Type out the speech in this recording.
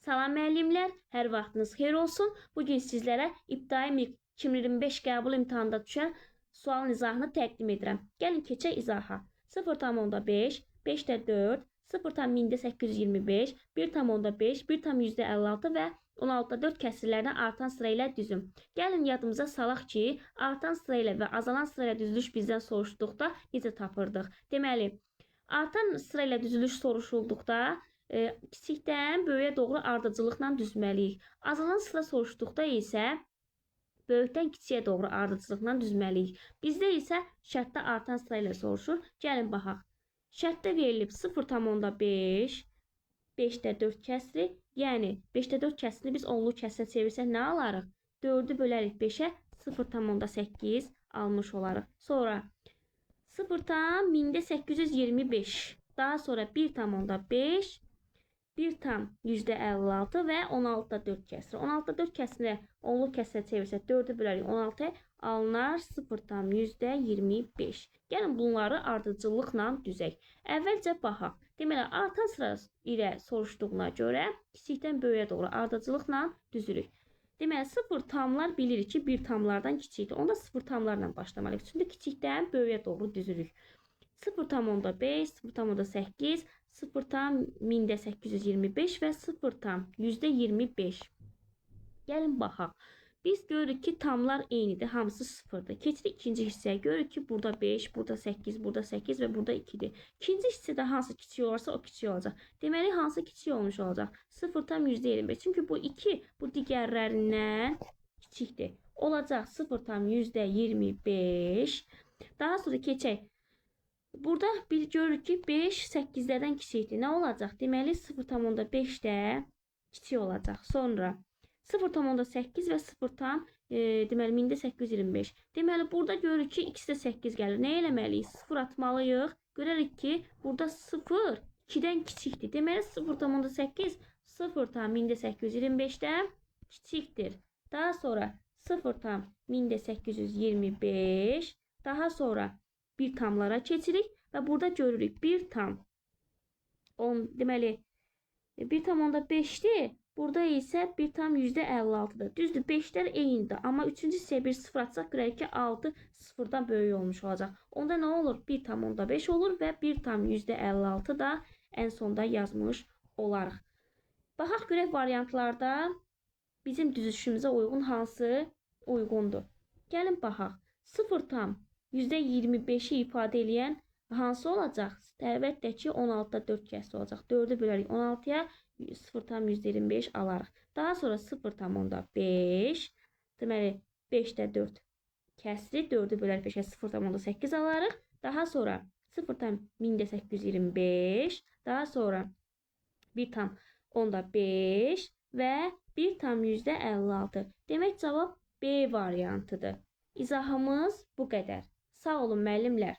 Salam müəllimlər, hər vaxtınız xeyir olsun. Bugün sizlərə İbtidai 2025 qəbul imtahanında düşən sual izahını təqdim edirəm. Gəlin keçək izaha. 0,5, 5də 4, 0,825, 1,5, 1,56 və 16da 4 kəsrlərini artan sıra ilə düzün. Gəlin yadımıza salaq ki, artan sıra ilə və azalan sıra ilə düzülüş bizdən soruşduqda necə tapırdıq? Deməli, artan sıra ilə düzülüş soruşulduqda kiçikdən böyüyə doğru ardıcılıqla düzməliyik. Azalan sıra soruşduqda isə böyükdən kiçiyə doğru ardıcılıqla düzməliyik. Bizdə isə şərtdə artan sıra ilə soruşur. Gəlin baxaq. Şərtdə verilib 0,5, 5də 4 kəsri, yəni 5də 4 kəsrini biz onlu kəsrə çevirsək nə alarıq? 4'ü bölərik 5'ə 0,8 almış olarıq. Sonra 0,825, daha sonra 1,5, 1,56 və 16'da 4 kəsri. 16'da 4 kəsrini onlu kəsrə çevirsək 4'ü bölərik 16'ya alınar 0,25. Gəlin bunları ardıcıllıqla düzək. Əvvəlcə baxaq. Deməli, artan sıra ilə soruşduğuna görə kiçikdən böyüyə doğru ardıcılıqla düzürük. Deməli, 0 tamlar bilirik ki, 1 tamlardan kiçikdir. Onda 0 tamlarla başlamalıyıq. Çünki kiçikdən böyüyə doğru düzürük. 0,5, 0,8, 0,825 və 0,25. Gəlin baxaq. Biz görürük ki, tamlar eynidir. Hamısı 0'dır. Keçirik ikinci hissəyə. Görürük ki, burada 5, burada 8, burada 8 və burada 2'dir. İkinci hissədə hansı kiçik olursa o kiçik olacaq. Deməli, hansı kiçik olmuş olacaq? 0,25. Çünki bu 2 bu digərlərindən kiçikdir. Olacaq 0,25. Daha sonra keçək. Burada bir görürük ki 5 8'lərdən kiçikdir. Nə olacaq? Deməli 0,5-də kiçik olacaq. Sonra 0,8 və 0, deməli 1825. Deməli burada görürük ki ikisi də 8 gəlir. Nə eləməliyik? 0 atmalıyıq. Görərik ki burada 0 2'dən kiçikdir. Deməli 0,8 0,1825'dən kiçikdir. Daha sonra 0,1825, daha sonra bir tamlara keçirik və burada görürük 1 tam 10, deməli 1,5'dir. Burada isə 1 tam %56'dır. Düzdür, 5'lər eynidir. Amma 3-cü hissəyə bir 0 atsaq görək ki 6 0'dan böyük olmuş olacaq. Onda nə olur? 1,5 olur və 1 tam %56 da ən sonda yazmış olarıq. Baxaq görək variantlarda bizim düzüşümüzə uyğun hansı uyğundur. Gəlin baxaq. 0 tam %25'i ifadə edən hansı olacaq? Əlbəttə ki 16'da 4 kəsri olacaq. 4'ü bölərik 16'ya 0,25 alarıq. Daha sonra 0,5, deməli 5'də 4 kəsri 4'ü bölərik 5'ə 0,8 alarıq. Daha sonra 0,1825, daha sonra 1,5 və 1,56. Demək cavab B variantıdır. İzahımız bu qədər. Sağ olun müəllimlər.